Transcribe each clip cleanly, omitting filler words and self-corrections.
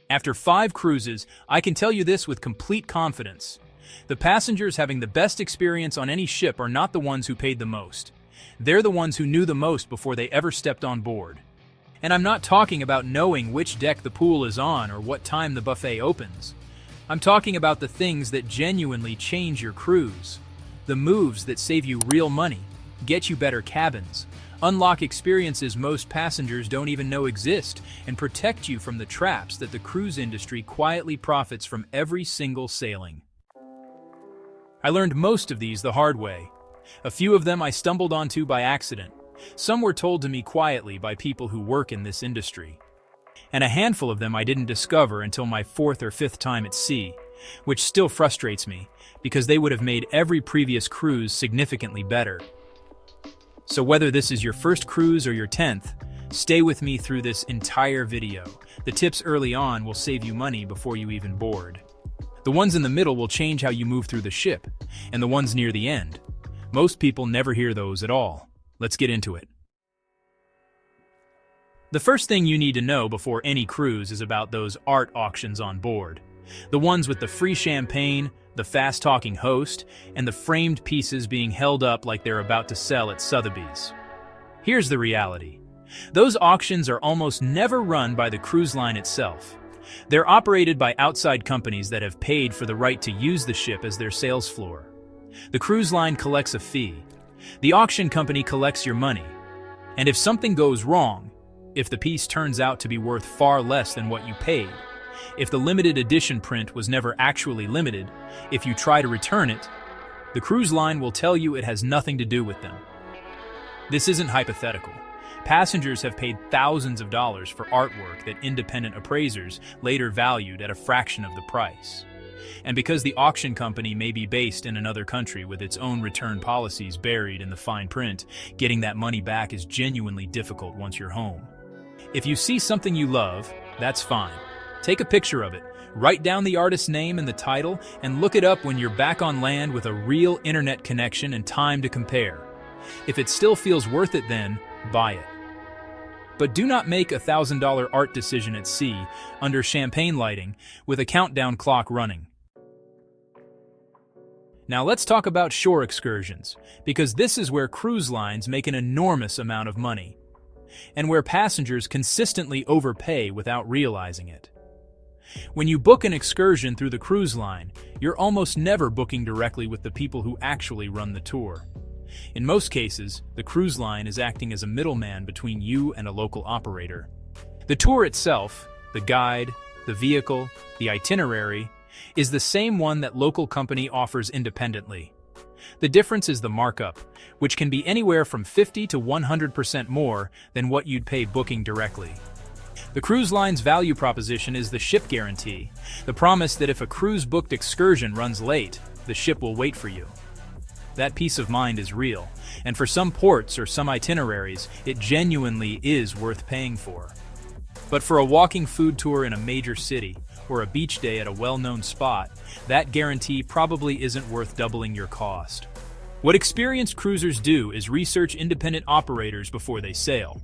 After 5 cruises, I can tell you this with complete confidence. The passengers having the best experience on any ship are not the ones who paid the most. They're the ones who knew the most before they ever stepped on board. And I'm not talking about knowing which deck the pool is on or what time the buffet opens. I'm talking about the things that genuinely change your cruise. The moves that save you real money, get you better cabins, unlock experiences most passengers don't even know exist, and protect you from the traps that the cruise industry quietly profits from every single sailing. I learned most of these the hard way. A few of them I stumbled onto by accident. Some were told to me quietly by people who work in this industry. And a handful of them I didn't discover until my 4th or 5th time at sea, which still frustrates me, because they would have made every previous cruise significantly better. So whether this is your first cruise or your 10th, stay with me through this entire video. The tips early on will save you money before you even board. The ones in the middle will change how you move through the ship, and the ones near the end. Most people never hear those at all. Let's get into it. The first thing you need to know before any cruise is about those art auctions on board. The ones with the free champagne, the fast-talking host, and the framed pieces being held up like they're about to sell at Sotheby's. Here's the reality. Those auctions are almost never run by the cruise line itself. They're operated by outside companies that have paid for the right to use the ship as their sales floor. The cruise line collects a fee. The auction company collects your money. And if something goes wrong, if the piece turns out to be worth far less than what you paid, if the limited edition print was never actually limited, if you try to return it, the cruise line will tell you it has nothing to do with them. This isn't hypothetical. Passengers have paid thousands of dollars for artwork that independent appraisers later valued at a fraction of the price. And because the auction company may be based in another country with its own return policies buried in the fine print, getting that money back is genuinely difficult once you're home. If you see something you love, that's fine. Take a picture of it, write down the artist's name and the title, and look it up when you're back on land with a real internet connection and time to compare. If it still feels worth it, then buy it. But do not make a $1,000 art decision at sea under champagne lighting with a countdown clock running. Now let's talk about shore excursions, because this is where cruise lines make an enormous amount of money, and where passengers consistently overpay without realizing it. When you book an excursion through the cruise line, you're almost never booking directly with the people who actually run the tour. In most cases, the cruise line is acting as a middleman between you and a local operator. The tour itself, the guide, the vehicle, the itinerary, is the same one that local company offers independently. The difference is the markup, which can be anywhere from 50 to 100% more than what you'd pay booking directly. The cruise line's value proposition is the ship guarantee, the promise that if a cruise-booked excursion runs late, the ship will wait for you. That peace of mind is real, and for some ports or some itineraries, it genuinely is worth paying for. But for a walking food tour in a major city, or a beach day at a well-known spot, that guarantee probably isn't worth doubling your cost. What experienced cruisers do is research independent operators before they sail.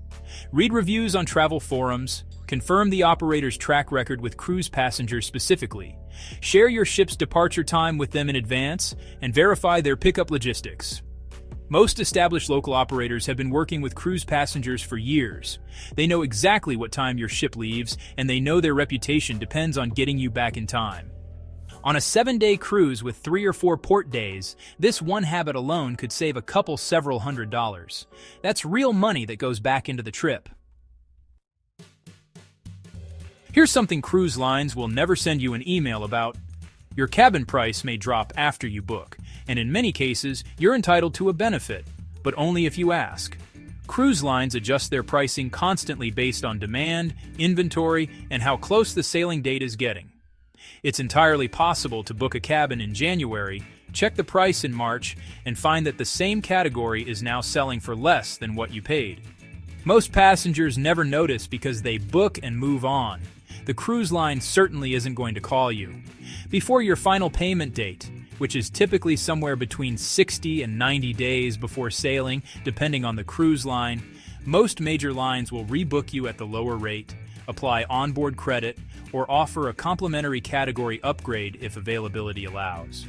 Read reviews on travel forums, confirm the operator's track record with cruise passengers specifically, share your ship's departure time with them in advance, and verify their pickup logistics. Most established local operators have been working with cruise passengers for years. They know exactly what time your ship leaves, and they know their reputation depends on getting you back in time. On a 7-day cruise with 3 or 4 port days, this one habit alone could save a couple several $100s. That's real money that goes back into the trip. Here's something cruise lines will never send you an email about. Your cabin price may drop after you book, and in many cases, you're entitled to a benefit, but only if you ask. Cruise lines adjust their pricing constantly based on demand, inventory, and how close the sailing date is getting. It's entirely possible to book a cabin in January, check the price in March, and find that the same category is now selling for less than what you paid. Most passengers never notice because they book and move on. The cruise line certainly isn't going to call you. Before your final payment date, which is typically somewhere between 60 and 90 days before sailing, depending on the cruise line, most major lines will rebook you at the lower rate, apply onboard credit, or offer a complimentary category upgrade if availability allows.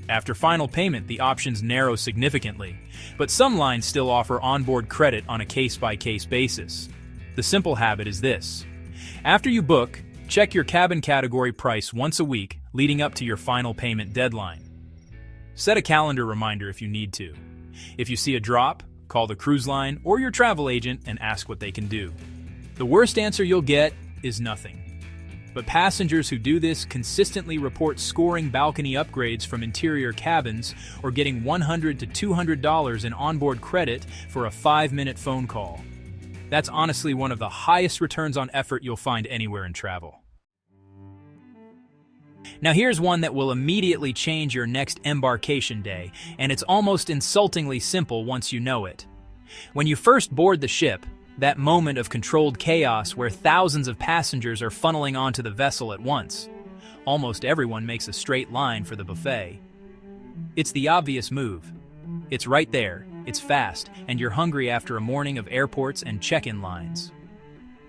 After final payment, the options narrow significantly, but some lines still offer onboard credit on a case-by-case basis. The simple habit is this. After you book, check your cabin category price once a week leading up to your final payment deadline. Set a calendar reminder if you need to. If you see a drop, call the cruise line or your travel agent and ask what they can do. The worst answer you'll get is nothing. But passengers who do this consistently report scoring balcony upgrades from interior cabins or getting $100 to $200 in onboard credit for a 5-minute phone call. That's honestly one of the highest returns on effort you'll find anywhere in travel. Now here's one that will immediately change your next embarkation day, and it's almost insultingly simple once you know it. When you first board the ship, that moment of controlled chaos where thousands of passengers are funneling onto the vessel at once, almost everyone makes a straight line for the buffet. It's the obvious move. It's right there, it's fast, and you're hungry after a morning of airports and check-in lines.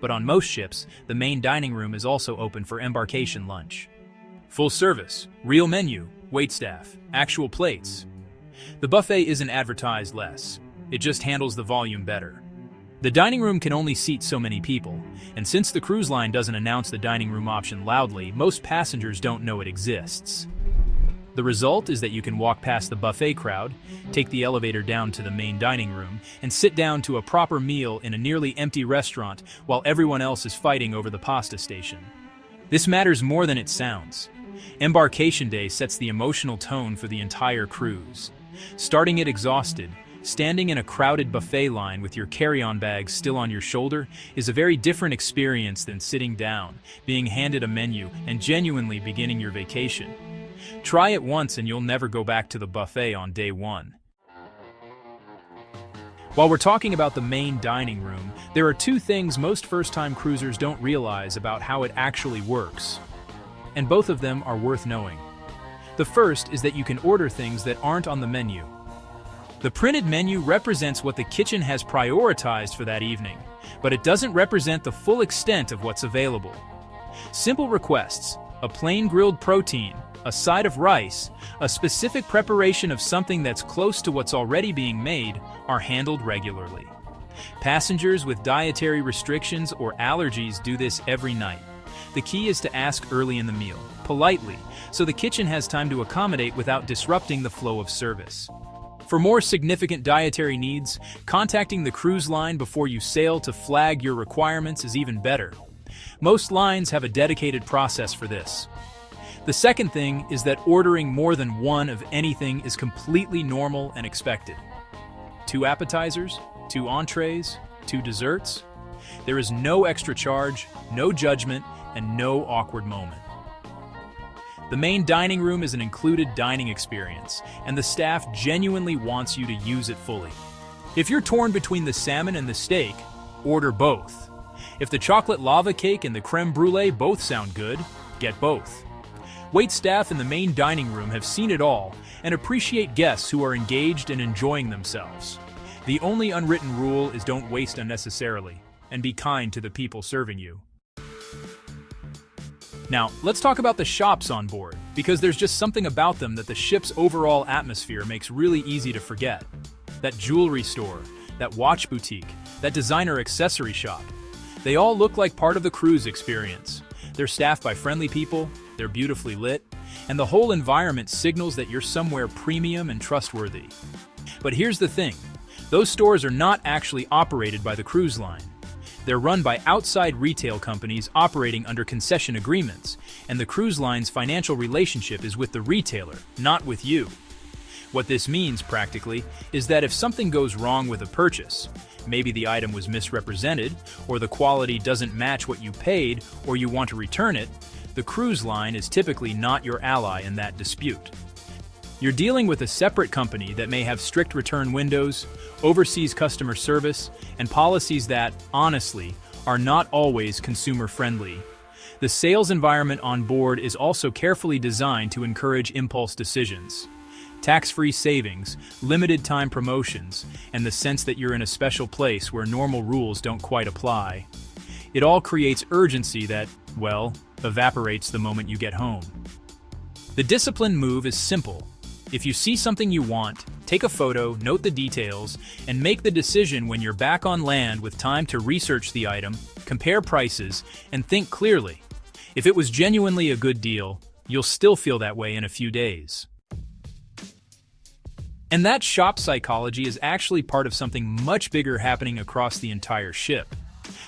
But on most ships, the main dining room is also open for embarkation lunch. Full service, real menu, waitstaff, actual plates. The buffet isn't advertised less. It just handles the volume better. The dining room can only seat so many people, and since the cruise line doesn't announce the dining room option loudly, most passengers don't know it exists. The result is that you can walk past the buffet crowd, take the elevator down to the main dining room, and sit down to a proper meal in a nearly empty restaurant while everyone else is fighting over the pasta station. This matters more than it sounds. Embarkation Day sets the emotional tone for the entire cruise. Starting it exhausted, standing in a crowded buffet line with your carry-on bags still on your shoulder is a very different experience than sitting down, being handed a menu, and genuinely beginning your vacation. Try it once and you'll never go back to the buffet on day one. While we're talking about the main dining room, there are two things most first-time cruisers don't realize about how it actually works. And both of them are worth knowing. The first is that you can order things that aren't on the menu. The printed menu represents what the kitchen has prioritized for that evening, but it doesn't represent the full extent of what's available. Simple requests, a plain grilled protein, a side of rice, a specific preparation of something that's close to what's already being made, are handled regularly. Passengers with dietary restrictions or allergies do this every night. The key is to ask early in the meal, politely, so the kitchen has time to accommodate without disrupting the flow of service. For more significant dietary needs, contacting the cruise line before you sail to flag your requirements is even better. Most lines have a dedicated process for this. The second thing is that ordering more than one of anything is completely normal and expected. 2 appetizers, 2 entrees, 2 desserts. There is no extra charge, no judgment, and no awkward moment. The main dining room is an included dining experience, and the staff genuinely wants you to use it fully. If you're torn between the salmon and the steak, order both. If the chocolate lava cake and the creme brulee both sound good, get both. Waitstaff in the main dining room have seen it all and appreciate guests who are engaged and enjoying themselves. The only unwritten rule is don't waste unnecessarily, and be kind to the people serving you. Now, let's talk about the shops on board, because there's just something about them that the ship's overall atmosphere makes really easy to forget. That jewelry store, that watch boutique, that designer accessory shop. They all look like part of the cruise experience. They're staffed by friendly people, they're beautifully lit, and the whole environment signals that you're somewhere premium and trustworthy. But here's the thing, those stores are not actually operated by the cruise line. They're run by outside retail companies operating under concession agreements, and the cruise line's financial relationship is with the retailer, not with you. What this means, practically, is that if something goes wrong with a purchase, maybe the item was misrepresented, or the quality doesn't match what you paid, or you want to return it, the cruise line is typically not your ally in that dispute. You're dealing with a separate company that may have strict return windows, overseas customer service, and policies that, honestly, are not always consumer-friendly. The sales environment on board is also carefully designed to encourage impulse decisions. Tax-free savings, limited-time promotions, and the sense that you're in a special place where normal rules don't quite apply. It all creates urgency that, well, evaporates the moment you get home. The discipline move is simple. If you see something you want, take a photo, note the details, and make the decision when you're back on land with time to research the item, compare prices, and think clearly. If it was genuinely a good deal, you'll still feel that way in a few days. And that shop psychology is actually part of something much bigger happening across the entire ship.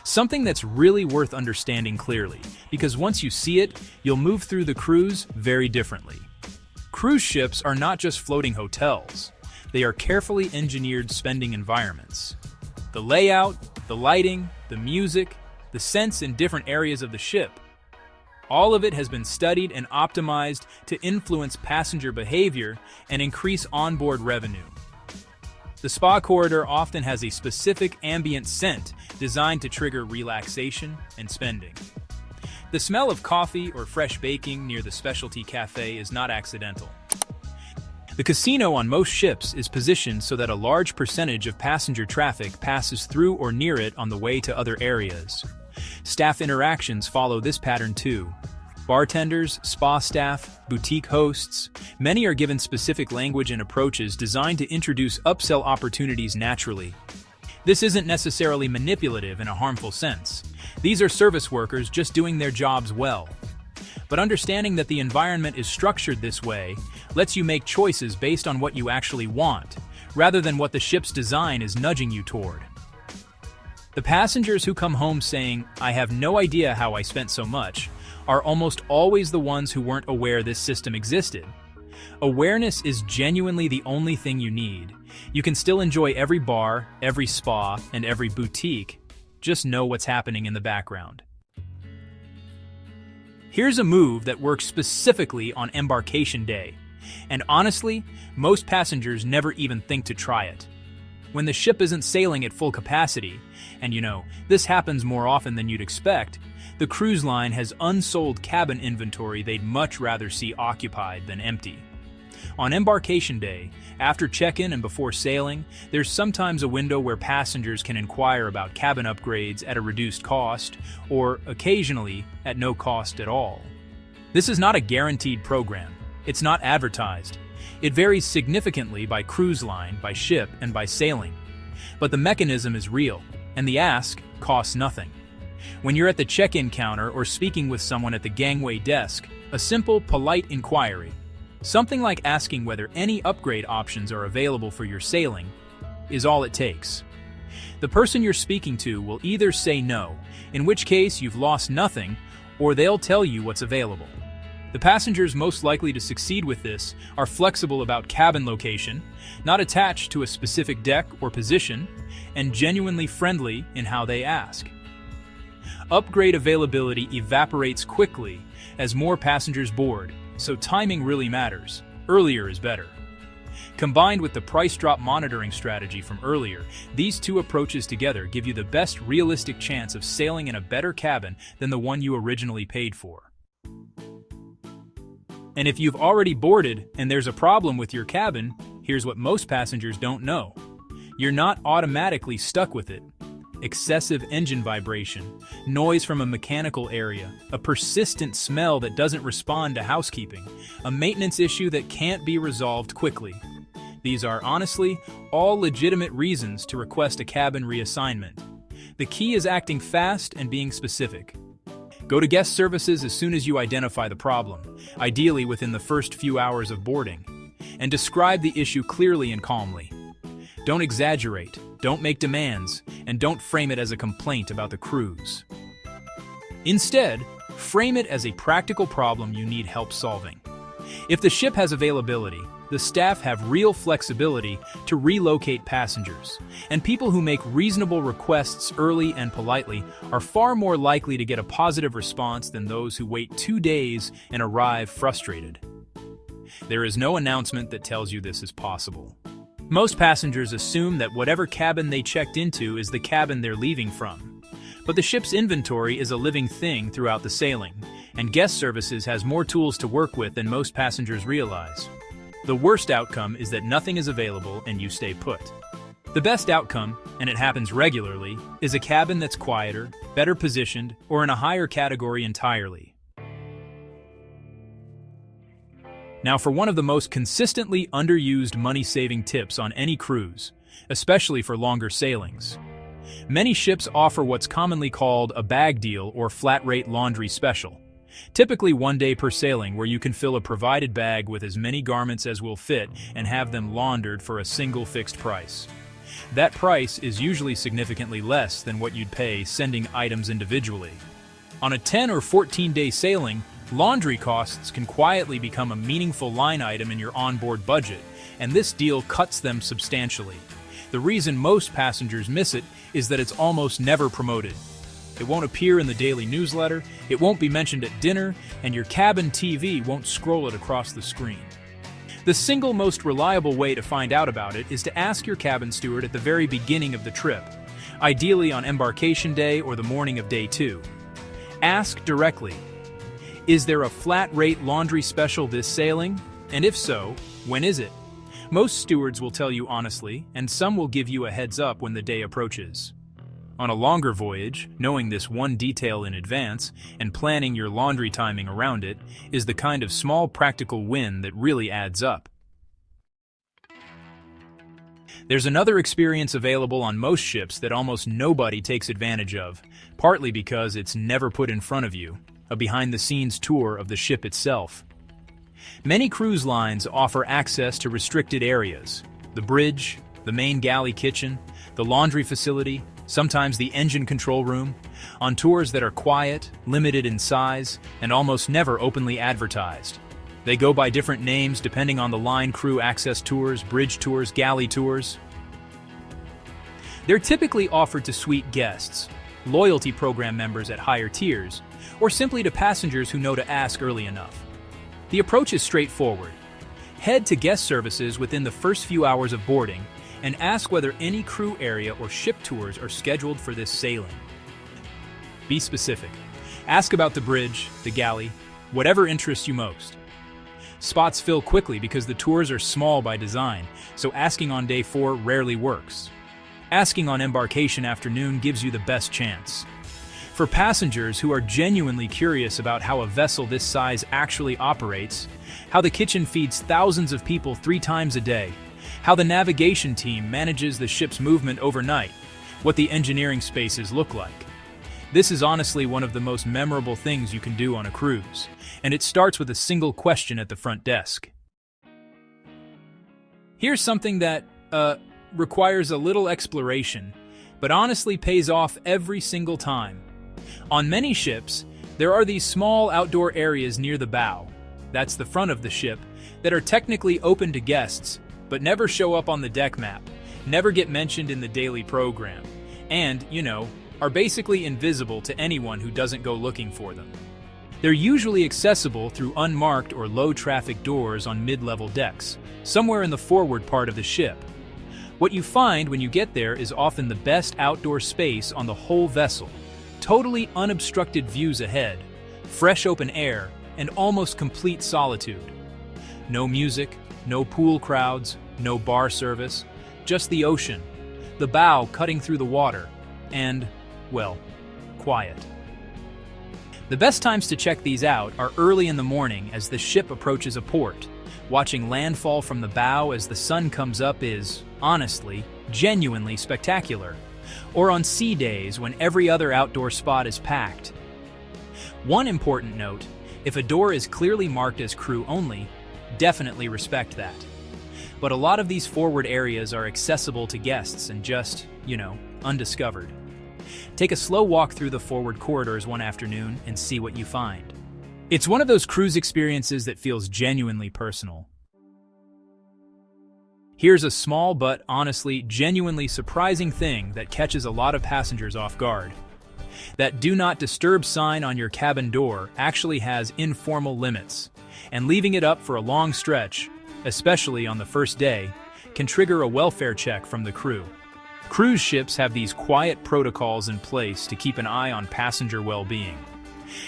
Something that's really worth understanding clearly, because once you see it, you'll move through the cruise very differently. Cruise ships are not just floating hotels. They are carefully engineered spending environments. The layout, the lighting, the music, the scents in different areas of the ship, all of it has been studied and optimized to influence passenger behavior and increase onboard revenue. The spa corridor often has a specific ambient scent designed to trigger relaxation and spending. The smell of coffee or fresh baking near the specialty cafe is not accidental. The casino on most ships is positioned so that a large percentage of passenger traffic passes through or near it on the way to other areas. Staff interactions follow this pattern too. Bartenders, spa staff, boutique hosts, many are given specific language and approaches designed to introduce upsell opportunities naturally. This isn't necessarily manipulative in a harmful sense. These are service workers just doing their jobs well. But understanding that the environment is structured this way lets you make choices based on what you actually want, rather than what the ship's design is nudging you toward. The passengers who come home saying, "I have no idea how I spent so much," are almost always the ones who weren't aware this system existed. Awareness is genuinely the only thing you need. You can still enjoy every bar, every spa, and every boutique. Just know what's happening in the background. Here's a move that works specifically on embarkation day. And honestly, most passengers never even think to try it. When the ship isn't sailing at full capacity, and this happens more often than you'd expect, the cruise line has unsold cabin inventory they'd much rather see occupied than empty. On embarkation day, after check-in and before sailing, there's sometimes a window where passengers can inquire about cabin upgrades at a reduced cost, or occasionally at no cost at all. This is not a guaranteed program. It's not advertised. It varies significantly by cruise line, by ship, and by sailing. But the mechanism is real, and the ask costs nothing. When you're at the check-in counter or speaking with someone at the gangway desk, a simple, polite inquiry, something like asking whether any upgrade options are available for your sailing, is all it takes. The person you're speaking to will either say no, in which case you've lost nothing, or they'll tell you what's available. The passengers most likely to succeed with this are flexible about cabin location, not attached to a specific deck or position, and genuinely friendly in how they ask. Upgrade availability evaporates quickly as more passengers board, so timing really matters. Earlier is better. Combined with the price drop monitoring strategy from earlier, these two approaches together give you the best realistic chance of sailing in a better cabin than the one you originally paid for. And if you've already boarded and there's a problem with your cabin, here's what most passengers don't know. You're not automatically stuck with it. Excessive engine vibration, noise from a mechanical area, a persistent smell that doesn't respond to housekeeping, a maintenance issue that can't be resolved quickly. These are honestly all legitimate reasons to request a cabin reassignment. The key is acting fast and being specific. Go to guest services as soon as you identify the problem, ideally within the first few hours of boarding, and describe the issue clearly and calmly. Don't exaggerate, don't make demands, and don't frame it as a complaint about the cruise. Instead, frame it as a practical problem you need help solving. If the ship has availability, the staff have real flexibility to relocate passengers, and people who make reasonable requests early and politely are far more likely to get a positive response than those who wait 2 days and arrive frustrated. There is no announcement that tells you this is possible. Most passengers assume that whatever cabin they checked into is the cabin they're leaving from. But the ship's inventory is a living thing throughout the sailing, and guest services has more tools to work with than most passengers realize. The worst outcome is that nothing is available and you stay put. The best outcome, and it happens regularly, is a cabin that's quieter, better positioned, or in a higher category entirely. Now for one of the most consistently underused money-saving tips on any cruise, especially for longer sailings. Many ships offer what's commonly called a bag deal or flat-rate laundry special. Typically 1 day per sailing where you can fill a provided bag with as many garments as will fit and have them laundered for a single fixed price. That price is usually significantly less than what you'd pay sending items individually. On a 10 or 14-day sailing, laundry costs can quietly become a meaningful line item in your onboard budget, and this deal cuts them substantially. The reason most passengers miss it is that it's almost never promoted. It won't appear in the daily newsletter, it won't be mentioned at dinner, and your cabin TV won't scroll it across the screen. The single most reliable way to find out about it is to ask your cabin steward at the very beginning of the trip, ideally on embarkation day or the morning of day 2. Ask directly, is there a flat-rate laundry special this sailing? And if so, when is it? Most stewards will tell you honestly, and some will give you a heads up when the day approaches. On a longer voyage, knowing this one detail in advance and planning your laundry timing around it is the kind of small practical win that really adds up. There's another experience available on most ships that almost nobody takes advantage of, partly because it's never put in front of you, a behind-the-scenes tour of the ship itself. Many cruise lines offer access to restricted areas: the bridge, the main galley kitchen, the laundry facility, sometimes the engine control room, on tours that are quiet, limited in size, and almost never openly advertised. They go by different names depending on the line crew access tours, bridge tours, galley tours. They're typically offered to suite guests, loyalty program members at higher tiers, or simply to passengers who know to ask early enough. The approach is straightforward. Head to guest services within the first few hours of boarding and ask whether any crew area or ship tours are scheduled for this sailing. Be specific. Ask about the bridge, the galley, whatever interests you most. Spots fill quickly because the tours are small by design, so asking on day 4 rarely works. Asking on embarkation afternoon gives you the best chance. For passengers who are genuinely curious about how a vessel this size actually operates, how the kitchen feeds thousands of people 3 times a day, how the navigation team manages the ship's movement overnight, what the engineering spaces look like. This is honestly one of the most memorable things you can do on a cruise, and it starts with a single question at the front desk. Here's something that, requires a little exploration, but honestly pays off every single time. On many ships, there are these small outdoor areas near the bow, that's the front of the ship, that are technically open to guests, but never show up on the deck map, never get mentioned in the daily program, and, are basically invisible to anyone who doesn't go looking for them. They're usually accessible through unmarked or low-traffic doors on mid-level decks, somewhere in the forward part of the ship. What you find when you get there is often the best outdoor space on the whole vessel. Totally unobstructed views ahead, fresh open air, and almost complete solitude. No music, no pool crowds, no bar service, just the ocean, the bow cutting through the water, and, well, quiet. The best times to check these out are early in the morning as the ship approaches a port. Watching landfall from the bow as the sun comes up is, honestly, genuinely spectacular. Or on sea days when every other outdoor spot is packed. One important note, if a door is clearly marked as crew only, definitely respect that. But a lot of these forward areas are accessible to guests and just, undiscovered. Take a slow walk through the forward corridors one afternoon and see what you find. It's one of those cruise experiences that feels genuinely personal. Here's a small but, honestly, genuinely surprising thing that catches a lot of passengers off guard. That Do Not Disturb sign on your cabin door actually has informal limits, and leaving it up for a long stretch, especially on the first day, can trigger a welfare check from the crew. Cruise ships have these quiet protocols in place to keep an eye on passenger well-being.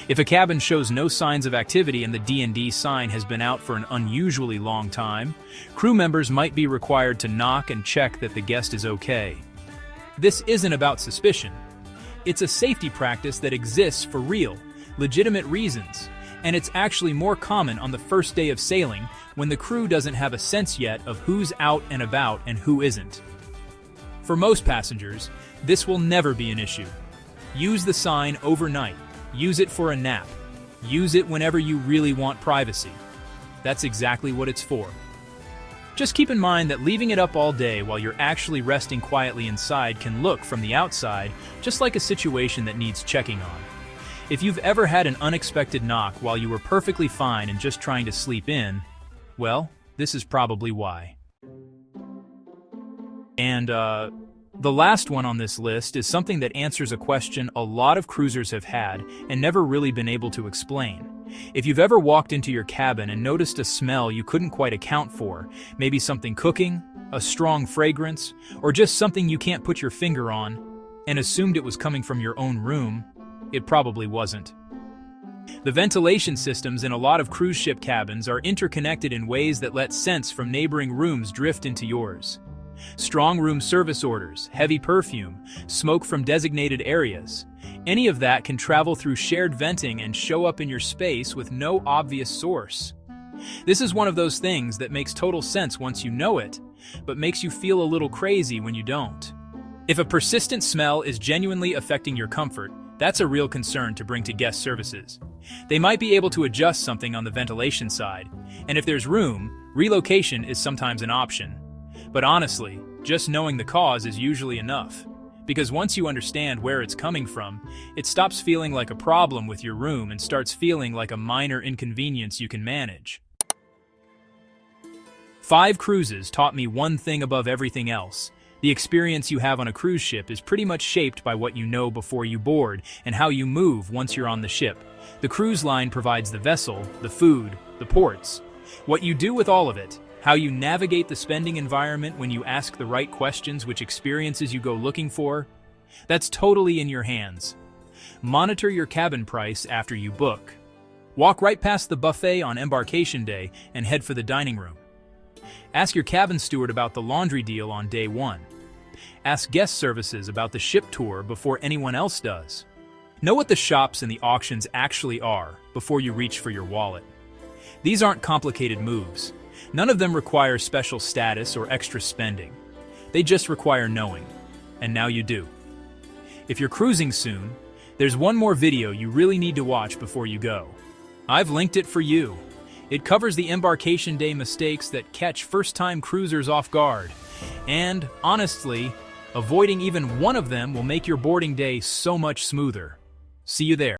If a cabin shows no signs of activity and the DND sign has been out for an unusually long time, crew members might be required to knock and check that the guest is okay. This isn't about suspicion. It's a safety practice that exists for real, legitimate reasons, and it's actually more common on the first day of sailing when the crew doesn't have a sense yet of who's out and about and who isn't. For most passengers, this will never be an issue. Use the sign overnight. Use it for a nap. Use it whenever you really want privacy. That's exactly what it's for. Just keep in mind that leaving it up all day while you're actually resting quietly inside can look from the outside just like a situation that needs checking on. If you've ever had an unexpected knock while you were perfectly fine and just trying to sleep in, well, this is probably why. And, the last one on this list is something that answers a question a lot of cruisers have had and never really been able to explain. If you've ever walked into your cabin and noticed a smell you couldn't quite account for, maybe something cooking, a strong fragrance, or just something you can't put your finger on, and assumed it was coming from your own room, it probably wasn't. The ventilation systems in a lot of cruise ship cabins are interconnected in ways that let scents from neighboring rooms drift into yours. Strong room service orders, heavy perfume, smoke from designated areas. Any of that can travel through shared venting and show up in your space with no obvious source. This is one of those things that makes total sense once you know it, but makes you feel a little crazy when you don't. If a persistent smell is genuinely affecting your comfort, that's a real concern to bring to guest services. They might be able to adjust something on the ventilation side, and if there's room, relocation is sometimes an option. But honestly, just knowing the cause is usually enough, because once you understand where it's coming from, it stops feeling like a problem with your room and starts feeling like a minor inconvenience you can manage. 5 cruises taught me one thing above everything else. The experience you have on a cruise ship is pretty much shaped by what you know before you board and how you move once you're on the ship. The cruise line provides the vessel, the food, the ports. What you do with all of it, how you navigate the spending environment when you ask the right questions, which experiences you go looking for, that's totally in your hands. Monitor your cabin price after you book. Walk right past the buffet on embarkation day and head for the dining room. Ask your cabin steward about the laundry deal on day 1. Ask guest services about the ship tour before anyone else does. Know what the shops and the auctions actually are before you reach for your wallet. These aren't complicated moves. None of them require special status or extra spending. They just require knowing. And now you do. If you're cruising soon, there's one more video you really need to watch before you go. I've linked it for you. It covers the embarkation day mistakes that catch first-time cruisers off guard. And, honestly, avoiding even one of them will make your boarding day so much smoother. See you there.